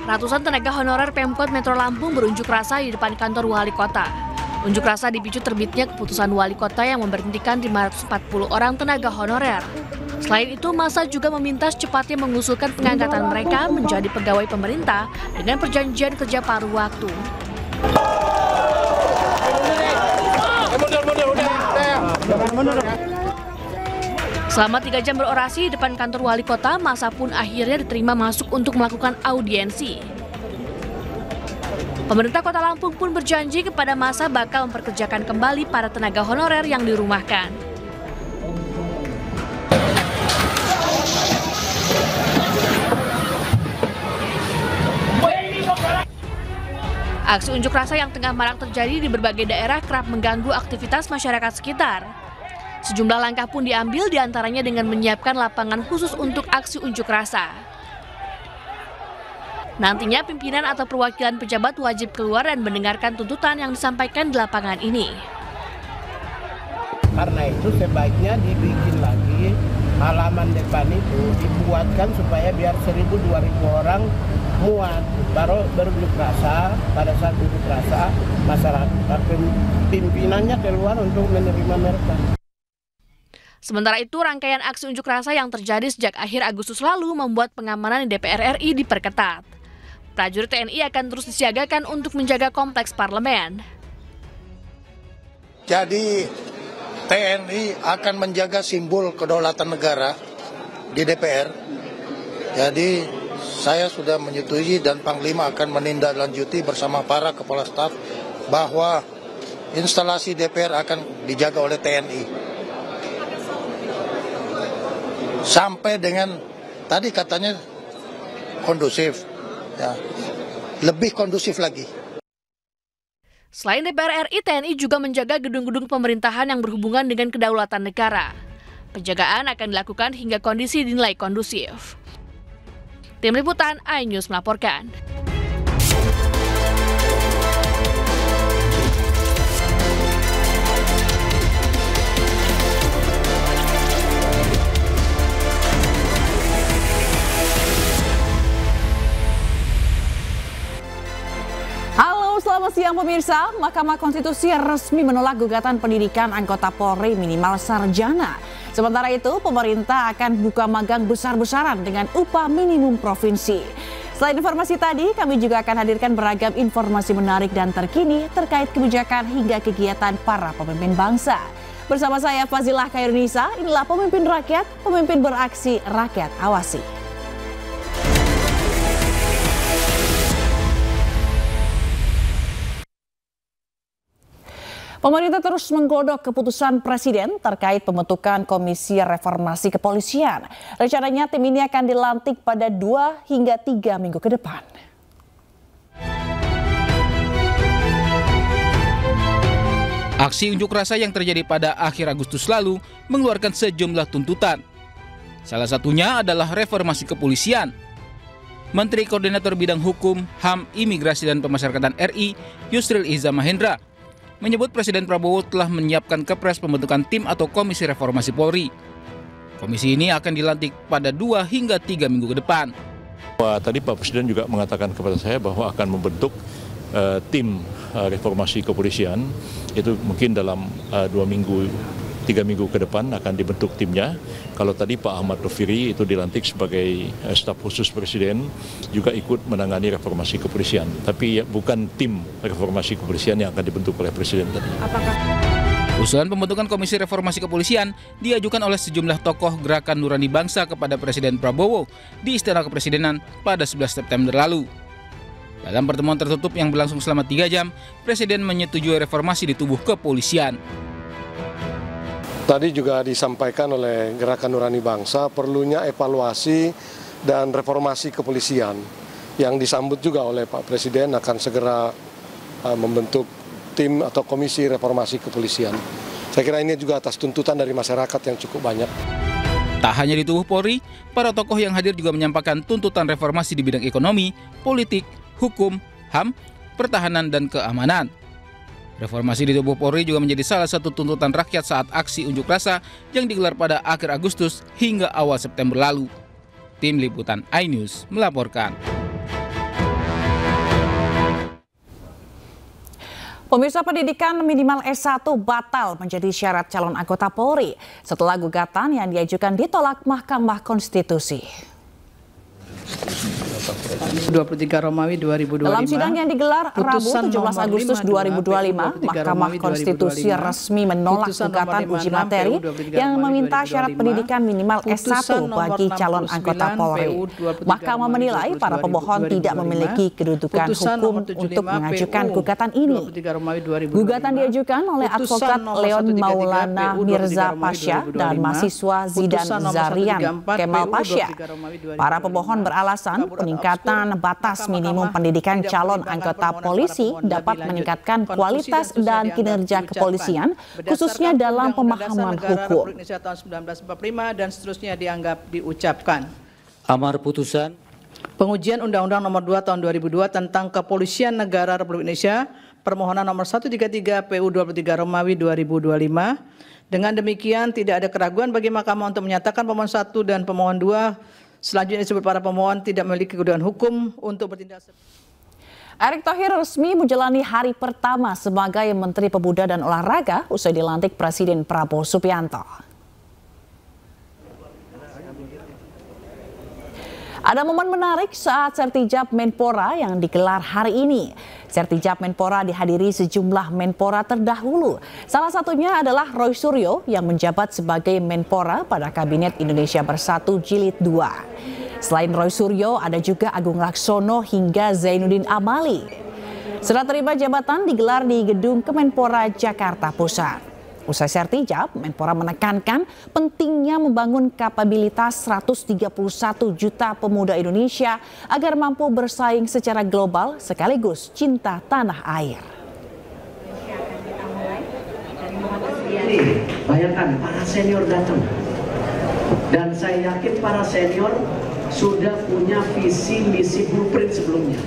Ratusan tenaga honorer Pemkot Metro Lampung berunjuk rasa di depan kantor wali kota. Unjuk rasa dipicu terbitnya keputusan wali kota yang memberhentikan 540 orang tenaga honorer. Selain itu, massa juga meminta secepatnya mengusulkan pengangkatan mereka menjadi pegawai pemerintah dengan perjanjian kerja paruh waktu. Selama 3 jam berorasi di depan kantor wali kota, massa pun akhirnya diterima masuk untuk melakukan audiensi. Pemerintah Kota Lampung pun berjanji kepada massa bakal memperkerjakan kembali para tenaga honorer yang dirumahkan. Aksi unjuk rasa yang tengah marak terjadi di berbagai daerah kerap mengganggu aktivitas masyarakat sekitar. Sejumlah langkah pun diambil, diantaranya dengan menyiapkan lapangan khusus untuk aksi unjuk rasa. Nantinya pimpinan atau perwakilan pejabat wajib keluar dan mendengarkan tuntutan yang disampaikan di lapangan ini. Karena itu sebaiknya dibikin lagi halaman depan itu dibuatkan supaya biar 1.000-2.000 orang muat. Baru berunjuk rasa, pada saat unjuk rasa masyarakat pimpinannya keluar untuk menerima mereka. Sementara itu, rangkaian aksi unjuk rasa yang terjadi sejak akhir Agustus lalu membuat pengamanan di DPR RI diperketat. Prajurit TNI akan terus disiagakan untuk menjaga kompleks parlemen. Jadi TNI akan menjaga simbol kedaulatan negara di DPR. Jadi saya sudah menyetujui dan Panglima akan menindaklanjuti bersama para kepala staf bahwa instalasi DPR akan dijaga oleh TNI. Sampai dengan tadi katanya kondusif, ya, lebih kondusif lagi. Selain DPR RI, TNI juga menjaga gedung-gedung pemerintahan yang berhubungan dengan kedaulatan negara. Penjagaan akan dilakukan hingga kondisi dinilai kondusif. Tim Liputan iNews melaporkan. Selamat siang pemirsa, Mahkamah Konstitusi resmi menolak gugatan pendidikan anggota Polri minimal sarjana. Sementara itu, pemerintah akan buka magang besar-besaran dengan upah minimum provinsi. Selain informasi tadi, kami juga akan hadirkan beragam informasi menarik dan terkini terkait kebijakan hingga kegiatan para pemimpin bangsa. Bersama saya Fazilah Khairunisa, inilah Pemimpin Rakyat, pemimpin beraksi, rakyat awasi. Pemerintah terus menggodok keputusan Presiden terkait pembentukan Komisi Reformasi Kepolisian. Rencananya tim ini akan dilantik pada 2 hingga 3 minggu ke depan. Aksi unjuk rasa yang terjadi pada akhir Agustus lalu mengeluarkan sejumlah tuntutan. Salah satunya adalah reformasi kepolisian. Menteri Koordinator Bidang Hukum, HAM, Imigrasi dan Pemasyarakatan RI, Yusril Iza Mahendra, menyebut Presiden Prabowo telah menyiapkan kepres pembentukan tim atau Komisi Reformasi Polri. Komisi ini akan dilantik pada 2 hingga 3 minggu ke depan. Tadi Pak Presiden juga mengatakan kepada saya bahwa akan membentuk tim reformasi kepolisian. Itu mungkin dalam 3 minggu ke depan akan dibentuk timnya. Kalau tadi Pak Ahmad Doviri itu dilantik sebagai staf khusus Presiden, juga ikut menangani reformasi kepolisian. Tapi ya, bukan tim reformasi kepolisian yang akan dibentuk oleh Presiden tadi. Usulan pembentukan Komisi Reformasi Kepolisian diajukan oleh sejumlah tokoh Gerakan Nurani Bangsa kepada Presiden Prabowo di Istana Kepresidenan pada 11 September lalu. Dalam pertemuan tertutup yang berlangsung selama 3 jam, Presiden menyetujui reformasi di tubuh kepolisian. Tadi juga disampaikan oleh Gerakan Nurani Bangsa perlunya evaluasi dan reformasi kepolisian yang disambut juga oleh Pak Presiden akan segera membentuk tim atau Komisi Reformasi Kepolisian. Saya kira ini juga atas tuntutan dari masyarakat yang cukup banyak. Tak hanya di tubuh Polri, para tokoh yang hadir juga menyampaikan tuntutan reformasi di bidang ekonomi, politik, hukum, HAM, pertahanan, dan keamanan. Reformasi di tubuh Polri juga menjadi salah satu tuntutan rakyat saat aksi unjuk rasa yang digelar pada akhir Agustus hingga awal September lalu. Tim Liputan iNews melaporkan. Pemirsa, pendidikan minimal S1 batal menjadi syarat calon anggota Polri setelah gugatan yang diajukan ditolak Mahkamah Konstitusi. 23 Romawi 2025. Dalam sidang yang digelar Rabu 17 Agustus 2025, Mahkamah Konstitusi resmi menolak gugatan uji materi yang meminta syarat pendidikan minimal S1 bagi calon anggota Polri. Mahkamah menilai para pemohon tidak memiliki kedudukan hukum untuk mengajukan gugatan ini. Gugatan diajukan oleh advokat Leon Maulana Mirza Pasha dan mahasiswa Zidan Zarian Kemal Pasha. Para pemohon beralasan peningkatan batas minimum pendidikan calon anggota polisi dapat meningkatkan kualitas dan kinerja kepolisian, khususnya dalam pemahaman hukum. Tahun 1945 dan seterusnya dianggap diucapkan. Amar putusan. Pengujian Undang-Undang Nomor 2 Tahun 2002 tentang Kepolisian Negara Republik Indonesia, permohonan nomor 133 PU 23 Romawi 2025. Dengan demikian tidak ada keraguan bagi Mahkamah untuk menyatakan pemohon 1 dan pemohon 2 selanjutnya disebut para pemohon tidak memiliki kedudukan hukum untuk bertindak. Erick Thohir resmi menjalani hari pertama sebagai Menteri Pemuda dan Olahraga usai dilantik Presiden Prabowo Subianto. Ada momen menarik saat Sertijab Menpora yang digelar hari ini. Sertijab Menpora dihadiri sejumlah Menpora terdahulu. Salah satunya adalah Roy Suryo yang menjabat sebagai Menpora pada Kabinet Indonesia Bersatu Jilid 2. Selain Roy Suryo, ada juga Agung Laksono hingga Zainuddin Amali. Serah terima jabatan digelar di Gedung Kemenpora Jakarta Pusat. Usai Sertijab, Menpora menekankan pentingnya membangun kapabilitas 131 juta pemuda Indonesia agar mampu bersaing secara global sekaligus cinta tanah air. Bayangkan para senior datang dan saya yakin para senior sudah punya visi misi blueprint sebelumnya.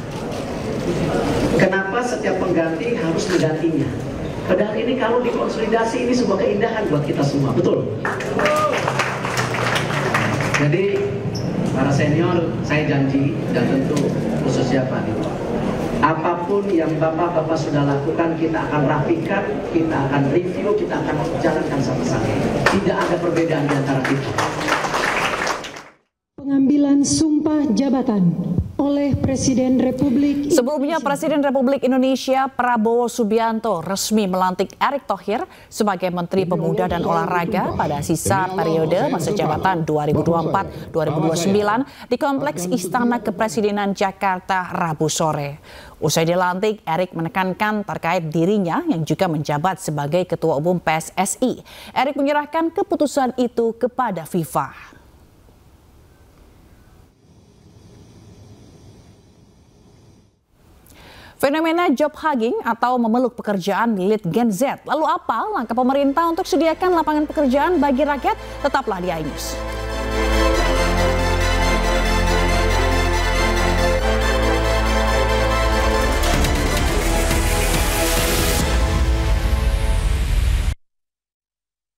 Kenapa setiap pengganti harus menggantinya? Padahal ini kalau dikonsolidasi ini sebuah keindahan buat kita semua, betul? Jadi para senior saya janji dan tentu khususnya Pak Niko, apapun yang Bapak-Bapak sudah lakukan kita akan rapikan, kita akan review, kita akan jalankan sama-sama. Tidak ada perbedaan di antara kita. Pengambilan sumpah jabatan oleh Presiden Republik Indonesia. Sebelumnya Presiden Republik Indonesia Prabowo Subianto resmi melantik Erick Thohir sebagai Menteri Pemuda dan Olahraga pada sisa periode masa jabatan 2024-2029 di Kompleks Istana Kepresidenan Jakarta Rabu sore. Usai dilantik, Erick menekankan terkait dirinya yang juga menjabat sebagai Ketua Umum PSSI. Erick menyerahkan keputusan itu kepada FIFA. Fenomena job hugging atau memeluk pekerjaan milik Gen Z. Lalu apa langkah pemerintah untuk sediakan lapangan pekerjaan bagi rakyat? Tetaplah di iNews.